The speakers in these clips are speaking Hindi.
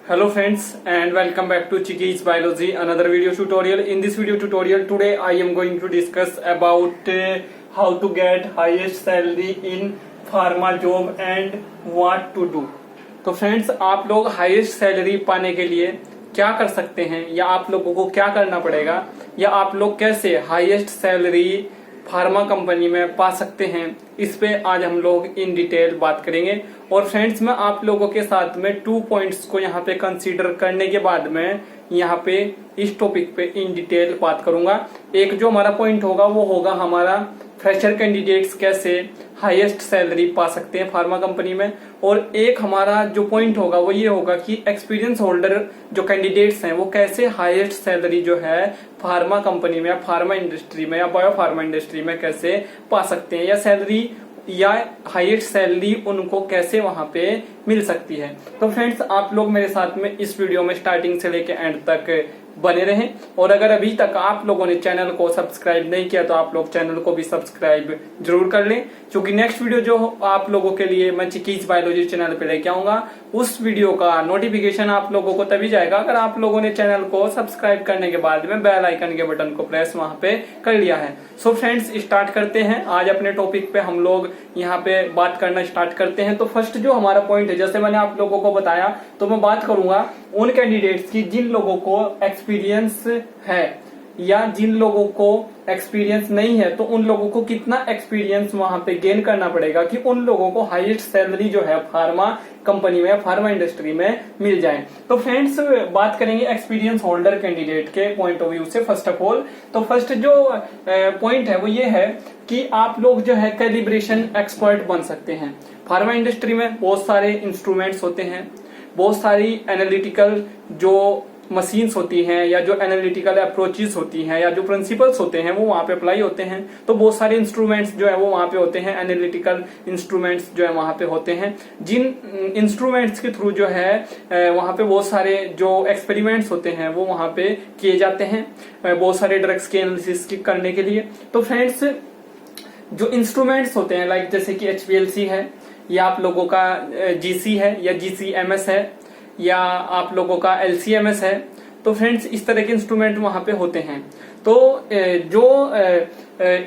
Hello friends and welcome back to Chiki's Biology, another video tutorial. In this video tutorial today I am going to discuss about how to get highest salary in pharma job and what to do. तो फ्रेंड्स आप लोग हाईएस्ट सैलरी पाने के लिए क्या कर सकते हैं या आप लोगों को क्या करना पड़ेगा या आप लोग कैसे हाईएस्ट सैलरी फार्मा कंपनी में पा सकते हैं, इस पे आज हम लोग इन डिटेल बात करेंगे। और फ्रेंड्स मैं आप लोगों के साथ में 2 पॉइंट्स को यहाँ पे कंसीडर करने के बाद में यहाँ पे इस टॉपिक पे इन डिटेल बात करूंगा। एक जो हमारा पॉइंट होगा वो होगा हमारा फ्रेशर कैंडिडेट्स कैसे हाईएस्ट सैलरी पा सकते हैं फार्मा कंपनी में, और एक हमारा जो पॉइंट होगा वो ये होगा कि एक्सपीरियंस होल्डर जो कैंडिडेट्स हैं वो कैसे हाईएस्ट सैलरी जो है फार्मा कंपनी में या फार्मा इंडस्ट्री में या बायो फार्मा इंडस्ट्री में कैसे पा सकते हैं या सैलरी या हाईएस्ट सैलरी उनको कैसे वहां पे मिल सकती है। तो फ्रेंड्स आप लोग मेरे साथ में इस वीडियो में स्टार्टिंग से लेके एंड तक बने रहें, और अगर अभी तक आप लोगों ने चैनल को सब्सक्राइब नहीं किया तो आप लोग चैनल को भी सब्सक्राइब जरूर कर लें, क्योंकि नेक्स्ट वीडियो जो आप लोगों के लिए मैं चिकीज बायोलॉजी चैनल पे लेके आऊंगा उस वीडियो का नोटिफिकेशन आप लोगों को तभी जाएगा अगर आप लोगों ने चैनल को सब्सक्राइब करने के बाद में बेल आइकन के बटन को प्रेस वहां पे कर लिया है। सो फ्रेंड्स स्टार्ट करते हैं आज अपने टॉपिक पे, हम लोग यहाँ पे बात करना स्टार्ट करते हैं। तो फर्स्ट जो हमारा पॉइंट है, जैसे मैंने आप लोगों को बताया, तो मैं बात करूंगा उन कैंडिडेट्स की जिन लोगों को एक्सपीरियंस है या जिन लोगों को एक्सपीरियंस नहीं है, तो उन लोगों को कितना एक्सपीरियंस वहां पे गेन करना पड़ेगा कि उन लोगों को हाईएस्ट सैलरी जो है फार्मा कंपनी में फार्मा इंडस्ट्री में मिल जाए। तो फ्रेंड्स बात करेंगे एक्सपीरियंस होल्डर कैंडिडेट के पॉइंट ऑफ व्यू से। फर्स्ट ऑफ ऑल तो फर्स्ट जो पॉइंट है वो ये है कि आप लोग जो है कैलिब्रेशन एक्सपर्ट बन सकते हैं। फार्मा इंडस्ट्री में बहुत सारे इंस्ट्रूमेंट्स होते हैं, बहुत सारी एनालिटिकल जो मशीन्स होती हैं या जो एनालिटिकल अप्रोचेस होती हैं या जो प्रिंसिपल्स होते हैं वो वहां पे अप्लाई होते हैं। तो बहुत सारे इंस्ट्रूमेंट्स जो है वो वहां पे होते हैं, एनालिटिकल इंस्ट्रूमेंट्स जो है वहां पे होते हैं, जिन इंस्ट्रूमेंट्स के थ्रू जो है वहां पे बहुत सारे जो एक्सपेरिमेंट्स होते हैं वो वहां पे किए जाते हैं बहुत सारे ड्रग्स के एनालिसिस करने के लिए। तो फ्रेंड्स जो इंस्ट्रूमेंट्स होते हैं लाइक जैसे कि HPLC है या आप लोगों का GC है या GCMS है या आप लोगों का LCMS है। तो फ्रेंड्स इस तरह के इंस्ट्रूमेंट वहां पे होते हैं। तो जो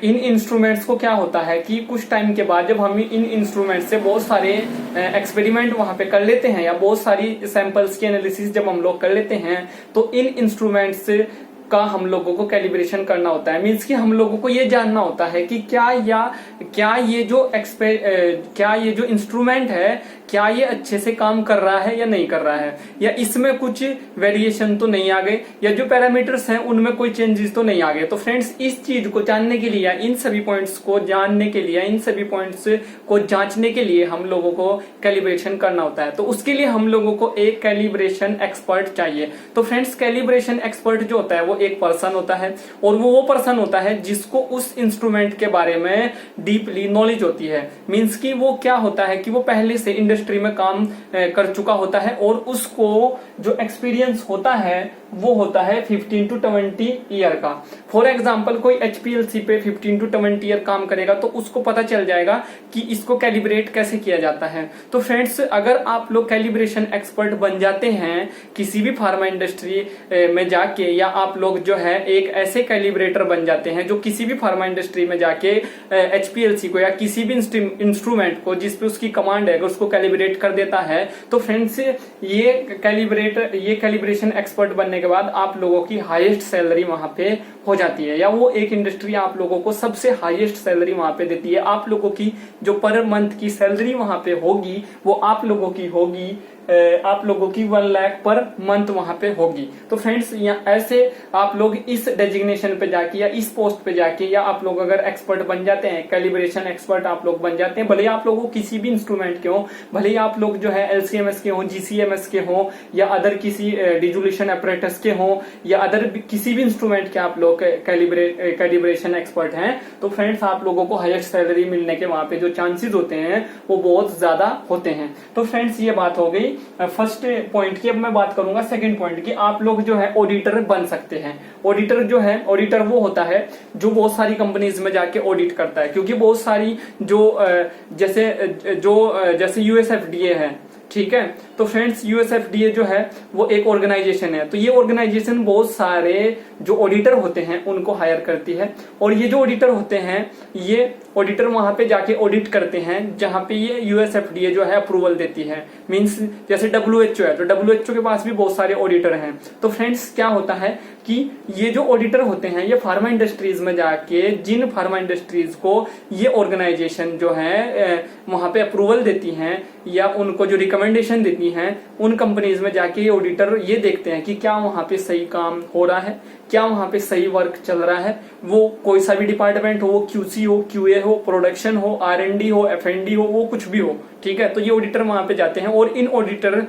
इन इंस्ट्रूमेंट्स को क्या होता है कि कुछ टाइम के बाद जब हम इन इंस्ट्रूमेंट से बहुत सारे एक्सपेरिमेंट वहां पे कर लेते हैं या बहुत सारी सैंपल्स की एनालिसिस जब हम लोग कर लेते हैं, तो इन इंस्ट्रूमेंट्स का हम लोगों को कैलिब्रेशन करना होता है। मीन्स कि हम लोगों को ये जानना होता है कि क्या ये जो इंस्ट्रूमेंट है क्या ये अच्छे से काम कर रहा है या नहीं कर रहा है, या इसमें कुछ वेरिएशन तो नहीं आ गए, या जो पैरामीटर्स हैं उनमें कोई चेंजेस तो नहीं आ गए। तो फ्रेंड्स इस चीज को जानने के लिए या इन सभी पॉइंट्स को जानने के लिए, इन सभी पॉइंट्स को जांचने के लिए हम लोगों को कैलिब्रेशन करना होता है। तो उसके लिए हम लोगों को एक कैलिब्रेशन एक्सपर्ट चाहिए। तो फ्रेंड्स कैलिब्रेशन एक्सपर्ट जो होता है वो एक पर्सन होता है, और वो पर्सन होता है जिसको उस इंस्ट्रूमेंट के बारे में डीपली नॉलेज होती है। मीन्स कि वो क्या होता है कि वो पहले से इंडस्ट्री में काम कर चुका होता है और उसको जो एक्सपीरियंस होता है वो होता है 15 to 20 ईयर का। फॉर एग्जाम्पल कोई HPLC पे 15 to 20 ईयर काम करेगा तो उसको पता चल जाएगा कि इसको कैलिब्रेट कैसे किया जाता है। तो फ्रेंड्स अगर आप लोग कैलिब्रेशन एक्सपर्ट बन जाते हैं किसी भी फार्मा इंडस्ट्री में जाके, या आप लोग जो है एक ऐसे कैलिब्रेटर बन जाते हैं जो किसी भी फार्मा इंडस्ट्री में जाके HPLC को या किसी भी इंस्ट्रूमेंट को जिसपे उसकी कमांड है अगर उसको कैलिब्रेट कर देता है, तो फ्रेंड्स ये कैलिब्रेशन एक्सपर्ट बनने के बाद आप लोगों की हाईएस्ट सैलरी वहां पे हो जाती है, या वो एक इंडस्ट्री आप लोगों को सबसे हाईएस्ट सैलरी वहां पे देती है। आप लोगों की जो पर मंथ की सैलरी वहां पे होगी वो आप लोगों की 1 लाख पर मंथ वहां पे होगी। तो फ्रेंड्स यहाँ ऐसे आप लोग इस डेजिग्नेशन पे जाके या इस पोस्ट पे जाके, या आप लोग अगर एक्सपर्ट बन जाते हैं, कैलिब्रेशन एक्सपर्ट आप लोग बन जाते हैं, भले आप लोगों को किसी भी इंस्ट्रूमेंट के हो, भले आप लोग जो है LCMS के हो, GCMS के हो, या अदर किसी डिजुलेशन अपरेटस के हो, या अदर किसी भी इंस्ट्रूमेंट के आप लोग कैलिब्रेशन एक्सपर्ट हैं, तो फ्रेंड्स आप लोगों को हाईएस्ट सैलरी मिलने के वहां पे जो चांसेस होते हैं वो बहुत ज्यादा होते हैं। तो फ्रेंड्स ये बात हो गई फर्स्ट पॉइंट की। अब मैं बात करूंगा सेकंड पॉइंट की। आप लोग जो है ऑडिटर बन सकते हैं। ऑडिटर जो है, ऑडिटर वो होता है जो बहुत सारी कंपनीज में जाके ऑडिट करता है, क्योंकि बहुत सारी जो जैसे US FDA है, ठीक है। तो फ्रेंड्स यूएसएफडीए जो है वो एक ऑर्गेनाइजेशन है, तो ये ऑर्गेनाइजेशन बहुत सारे जो ऑडिटर होते हैं उनको हायर करती है, और ये जो ऑडिटर होते हैं ये ऑडिटर वहां पे जाके ऑडिट करते हैं जहां पे ये यूएसएफडीए जो है अप्रूवल देती है। मींस जैसे डब्ल्यूएचओ है, तो डब्ल्यूएचओ के पास भी बहुत सारे ऑडिटर हैं। तो फ्रेंड्स क्या होता है कि ये जो ऑडिटर होते हैं ये फार्मा इंडस्ट्रीज में जाके जिन फार्मा इंडस्ट्रीज को ये ऑर्गेनाइजेशन जो है वहां पे अप्रूवल देती हैं या उनको जो रिकमेंडेशन देती हैं, उन कंपनीज में जाके ये ऑडिटर ये देखते हैं कि क्या वहां पे सही काम हो रहा है, क्या वहां पे सही वर्क चल रहा है। वो कोई सा भी डिपार्टमेंट हो, वो क्यूसी हो, क्यूए हो, प्रोडक्शन हो, आरएनडी हो, एफएनडी हो, वो कुछ भी हो, ठीक है। तो ये ऑडिटर वहां पे जाते हैं और इन ऑडिटर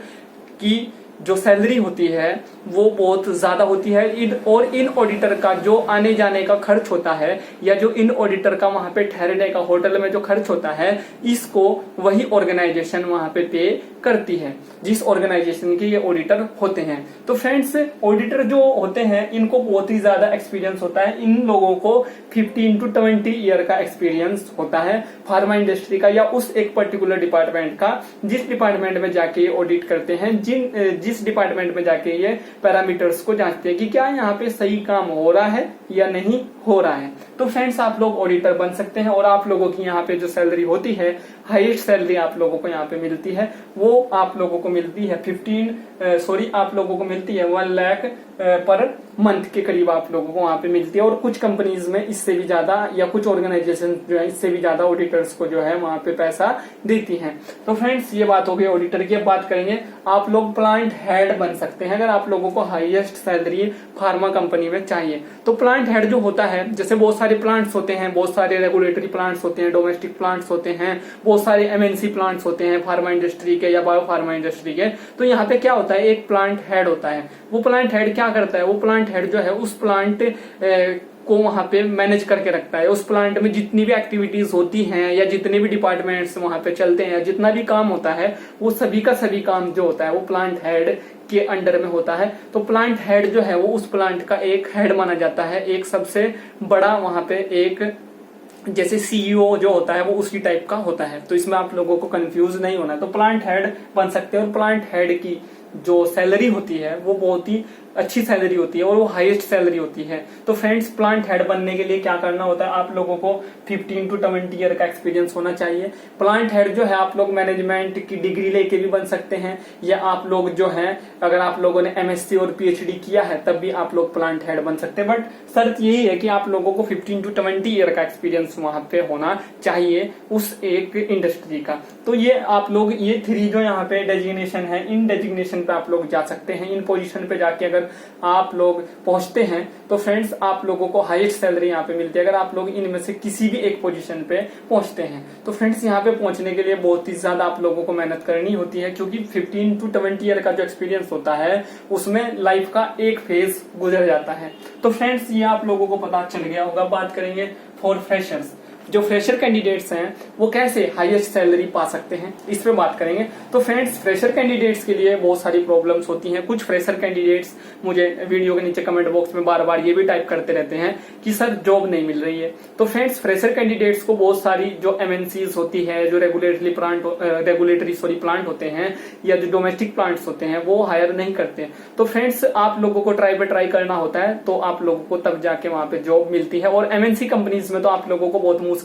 की जो सैलरी होती है वो बहुत ज्यादा होती है। इन ऑडिटर का जो आने जाने का खर्च होता है या जो इन ऑडिटर का वहां पे ठहरने का होटल में जो खर्च होता है, इसको वही ऑर्गेनाइजेशन वहां पे पे करती है जिस ऑर्गेनाइजेशन के ये ऑडिटर होते हैं। तो फ्रेंड्स ऑडिटर जो होते हैं इनको बहुत ही ज्यादा एक्सपीरियंस होता है। इन लोगों को 15 to 20 ईयर का एक्सपीरियंस होता है फार्मा इंडस्ट्री का या उस एक पर्टिकुलर डिपार्टमेंट का जिस डिपार्टमेंट में जाके ये ऑडिट करते हैं, जिस डिपार्टमेंट में जाके ये पैरामीटर्स को जांचते हैं कि क्या यहाँ पे सही काम हो रहा है या नहीं हो रहा है। तो फ्रेंड्स आप लोग ऑडिटर बन सकते हैं और आप लोगों की यहाँ पे जो सैलरी होती है, हाईएस्ट सैलरी आप लोगों को यहाँ पे मिलती है, वो आप लोगों को मिलती है आप लोगों को मिलती है 1 लाख पर मंथ के करीब आप लोगों को वहां पे मिलती है। और कुछ कंपनीज में इससे भी ज्यादा या कुछ ऑर्गेनाइजेशन जो है इससे भी ज्यादा ऑडिटर्स को जो है वहां पे पैसा देती हैं। तो फ्रेंड्स ये बात हो गई ऑडिटर की। अब बात करेंगे आप लोग प्लांट हेड बन सकते हैं अगर आप लोगों को हाईएस्ट सैलरी फार्मा कंपनी में चाहिए। तो प्लांट हेड जो होता है, जैसे बहुत सारे प्लांट्स होते हैं, बहुत सारे रेगुलेटरी प्लांट्स होते हैं, डोमेस्टिक प्लांट्स होते हैं, बहुत सारे एमएनसी प्लांट्स होते हैं फार्मा इंडस्ट्री के या बायो फार्मा इंडस्ट्री के। तो यहाँ पे क्या होता है, एक प्लांट हेड होता है। वो प्लांट हेड क्या करता है, वो प्लांट हेड जो है उस प्लांट को वहां पे मैनेज करके रखता है। उस प्लांट में जितनी भी एक्टिविटीज होती हैं या जितने भी डिपार्टमेंट्स वहां पे चलते हैं, जितना भी काम होता है, वो सभी का सभी काम जो होता है वो प्लांट हेड के अंडर में होता है। तो प्लांट हेड जो है वो उस प्लांट का एक हेड माना जाता है, एक सबसे बड़ा वहां पे एक जैसे सीईओ जो होता है वो उसी टाइप का होता है। तो इसमें आप लोगों को कंफ्यूज नहीं होना है। तो प्लांट हेड बन सकते हैं और प्लांट हेड की जो सैलरी होती है वो बहुत ही अच्छी सैलरी होती है और वो हाईएस्ट सैलरी होती है। तो फ्रेंड्स प्लांट हेड बनने के लिए क्या करना होता है, आप लोगों को 15 to 20 ईयर का एक्सपीरियंस होना चाहिए। प्लांट हेड जो है आप लोग मैनेजमेंट की डिग्री लेके भी बन सकते हैं या आप लोग जो है अगर आप लोगों ने एमएससी और पीएचडी किया है तब भी आप लोग प्लांट हेड बन सकते हैं। बट शर्त यही है कि आप लोगों को 15 to 20 ईयर का एक्सपीरियंस वहां पे होना चाहिए उस एक इंडस्ट्री का। तो ये आप लोग ये 3 जो यहाँ पे डेजिग्नेशन है, इन डेजिग्नेशन पे आप लोग जा सकते हैं। इन पोजीशन पे जाके अगर आप लोग पहुंचते हैं तो फ्रेंड्स आप लोगों को हाईएस्ट सैलरी यहाँ पे मिलती है अगर आप लोग इनमें से किसी भी एक पोजीशन पे पहुंचते हैं। तो फ्रेंड्स यहाँ पे पहुंचने के लिए बहुत ही ज्यादा आप लोगों को मेहनत करनी होती है क्योंकि 15 to 20 ईयर का जो एक्सपीरियंस होता है उसमें लाइफ का एक फेज गुजर जाता है। तो फ्रेंड्स ये आप लोगों को पता चल गया होगा। बात करेंगे फॉर फ्रेशर्स, जो फ्रेशर कैंडिडेट्स हैं वो कैसे हाईएस्ट सैलरी पा सकते हैं, इस पे बात करेंगे। तो फ्रेंड्स फ्रेशर कैंडिडेट्स के लिए बहुत सारी प्रॉब्लम्स होती हैं। कुछ फ्रेशर कैंडिडेट्स मुझे वीडियो के नीचे कमेंट बॉक्स में बार बार ये भी टाइप करते रहते हैं कि सर जॉब नहीं मिल रही है। तो फ्रेंड्स फ्रेशर कैंडिडेट्स को बहुत सारी जो एमएनसीज होती है, जो रेगुलेटरी प्लांट होते हैं या जो डोमेस्टिक प्लांट्स होते हैं वो हायर नहीं करते हैं। तो फ्रेंड्स आप लोगों को ट्राई करना होता है तो आप लोगों को तब जाके वहां पे जॉब मिलती है। और एमएनसी कंपनीज में तो आप लोगों को बहुत मुश्किल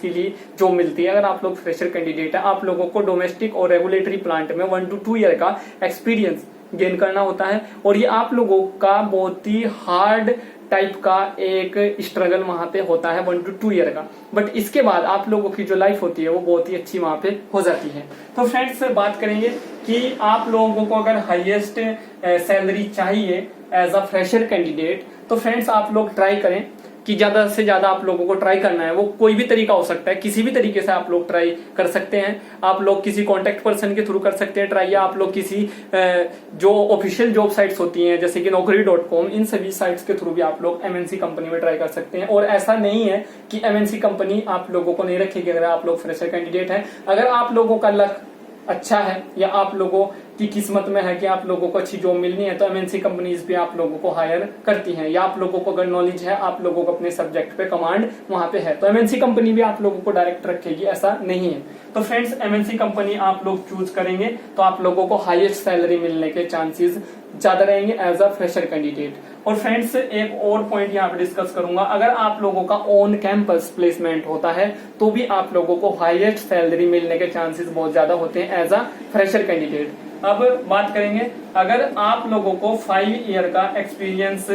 जॉब मिलती है। अगर आप लोग फ्रेशर कैंडिडेट है, आप लोगों को डोमेस्टिक और रेगुलेटरी प्लांट में 1 to 2 ईयर का एक्सपीरियंस गेन करना होता है और ये आप लोगों का बहुत ही हार्ड टाइप का एक स्ट्रगल वहां पे होता है 1 to 2 ईयर का। बट इसके बाद आप लोगों की जो लाइफ होती है वो बहुत ही अच्छी वहां पे हो जाती है। तो फ्रेंड्स बात करेंगे कि आप लोगों को अगर हाईएस्ट सैलरी चाहिए एज अ फ्रेशर कैंडिडेट तो फ्रेंड्स आप लोग ट्राई करें कि ज्यादा से ज्यादा आप लोगों को ट्राई करना है। वो कोई भी तरीका हो सकता है, किसी भी तरीके से आप लोग ट्राई कर सकते हैं। आप लोग किसी कॉन्टेक्ट पर्सन के थ्रू कर सकते हैं ट्राई, या आप लोग किसी जो ऑफिशियल जॉब साइट्स होती हैं जैसे कि naukri.com, इन सभी साइट्स के थ्रू भी आप लोग एमएनसी कंपनी में ट्राई कर सकते हैं। और ऐसा नहीं है कि एमएनसी कंपनी आप लोगों को नहीं रखेगी अगर आप लोग फ्रेशर कैंडिडेट हैं। अगर आप लोगों का लक अच्छा है या आप लोगों की किस्मत में है कि आप लोगों को अच्छी जॉब मिलनी है तो एमएनसी कंपनीज भी आप लोगों को हायर करती हैं, या आप लोगों को अगर नॉलेज है, आप लोगों को अपने सब्जेक्ट पे कमांड वहां पे है, तो एमएनसी कंपनी भी आप लोगों को डायरेक्ट रखेगी, ऐसा नहीं है। तो फ्रेंड्स, एमएनसी कंपनी आप लोग चूज करेंगे तो आप लोगों को हाईएस्ट सैलरी मिलने के चांसेस ज्यादा रहेंगे एज अ फ्रेशर कैंडिडेट। और फ्रेंड्स, एक और पॉइंट यहाँ पे डिस्कस करूंगा, अगर आप लोगों का ऑन कैंपस प्लेसमेंट होता है तो भी आप लोगों को हाईएस्ट सैलरी मिलने के चांसेस बहुत ज्यादा होते हैं एज अ फ्रेशर कैंडिडेट। अब बात करेंगे, अगर आप लोगों को 5 ईयर का एक्सपीरियंस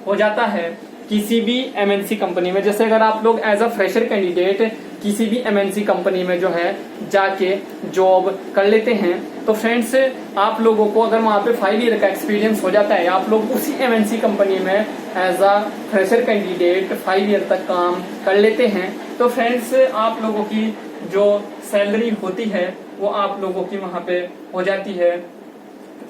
हो जाता है किसी भी एमएनसी कंपनी में, जैसे अगर आप लोग एज अ फ्रेशर कैंडिडेट किसी भी एमएनसी कंपनी में जो है जाके जॉब कर लेते हैं, तो फ्रेंड्स आप लोगों को अगर वहां पे 5 ईयर का एक्सपीरियंस हो जाता है, आप लोग उसी एमएनसी कंपनी में as a fresher candidate 5 year तक काम कर लेते हैं, तो फ्रेंड्स आप लोगों की जो सैलरी होती है वो आप लोगों की वहां पे हो जाती है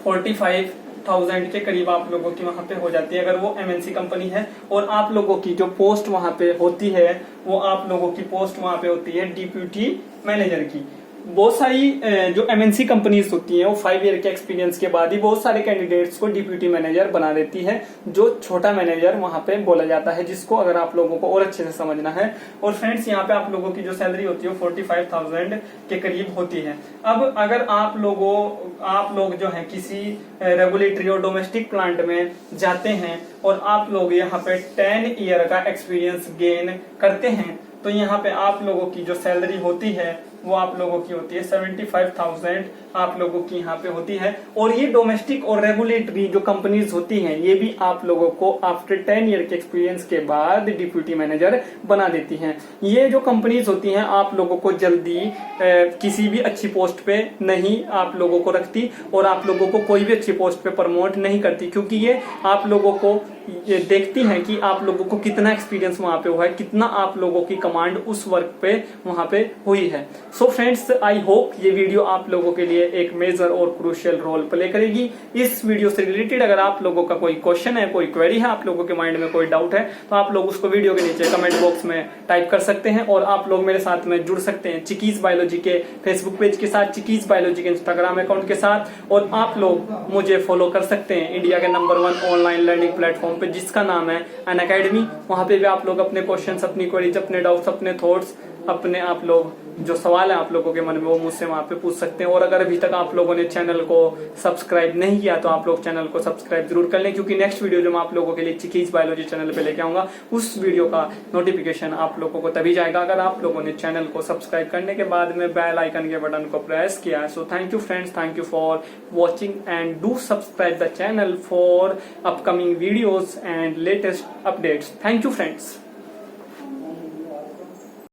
45,000 के करीब आप लोगों की वहां पे हो जाती है, अगर वो एमएनसी कंपनी है। और आप लोगों की जो पोस्ट वहां पे होती है वो आप लोगों की पोस्ट वहां पे होती है डिप्यूटी मैनेजर की। बहुत सारी जो एमएनसी कंपनीज होती हैं वो 5 ईयर के एक्सपीरियंस के बाद ही बहुत सारे कैंडिडेट्स को डिप्यूटी मैनेजर बना देती है, जो छोटा मैनेजर वहां पे बोला जाता है, जिसको अगर आप लोगों को और अच्छे से समझना है। और फ्रेंड्स, यहाँ पे आप लोगों की जो सैलरी होती है वो 45,000 के करीब होती है। अब अगर आप लोग जो है किसी रेगुलेटरी और डोमेस्टिक प्लांट में जाते हैं और आप लोग यहाँ पे 10 ईयर का एक्सपीरियंस गेन करते हैं, तो यहाँ पे आप लोगों की जो सैलरी होती है वो आप लोगों की होती है 75,000 आप लोगों की यहाँ पे होती है। और ये डोमेस्टिक और रेगुलेटरी जो कंपनीज होती हैं ये भी आप लोगों को आफ्टर 10 ईयर के एक्सपीरियंस के बाद डिप्यूटी मैनेजर बना देती हैं। ये जो कंपनीज होती हैं आप लोगों को जल्दी किसी भी अच्छी पोस्ट पे नहीं आप लोगों को रखती और आप लोगों को कोई भी अच्छी पोस्ट पे प्रमोट नहीं करती, क्योंकि ये आप लोगों को ये देखती हैं कि आप लोगों को कितना एक्सपीरियंस वहां पे हुआ है, कितना आप लोगों की कमांड उस वर्क पे वहां पे हुई है। सो फ्रेंड्स, आई होप ये वीडियो आप लोगों के लिए एक मेजर और क्रूशियल रोल प्ले करेगी। इस वीडियो से रिलेटेड अगर आप लोगों का कोई क्वेश्चन है, कोई क्वेरी है, आप लोगों के माइंड में कोई डाउट है, तो आप लोग उसको वीडियो के नीचे कमेंट बॉक्स में टाइप कर सकते हैं और आप लोग मेरे साथ में जुड़ सकते हैं चिकीज बायोलॉजी के फेसबुक पेज के साथ, चिकीज बायोलॉजी के इंस्टाग्राम अकाउंट के साथ, और आप लोग मुझे फॉलो कर सकते हैं इंडिया के नंबर 1 ऑनलाइन लर्निंग प्लेटफॉर्म पे जिसका नाम है अनअकैडमी। वहां पे भी आप लोग अपने क्वेश्चंस, अपनी क्वेरीज, अपने डाउट्स, अपने थॉट्स, अपने आप लोग जो सवाल है आप लोगों के मन में वो मुझसे वहां पे पूछ सकते हैं। और अगर अभी तक आप लोगों ने चैनल को सब्सक्राइब नहीं किया तो आप लोग चैनल को सब्सक्राइब जरूर कर लें, क्योंकि नेक्स्ट वीडियो जो मैं आप लोगों के लिए चिकीज बायोलॉजी चैनल पे लेके आऊंगा उस वीडियो का नोटिफिकेशन आप लोगों को तभी जाएगा अगर आप लोगों ने चैनल को सब्सक्राइब करने के बाद में बेल आइकन के बटन को प्रेस किया है। So thank you friends, thank you for watching and do subscribe the channel for upcoming videos and latest updates. Thank you friends.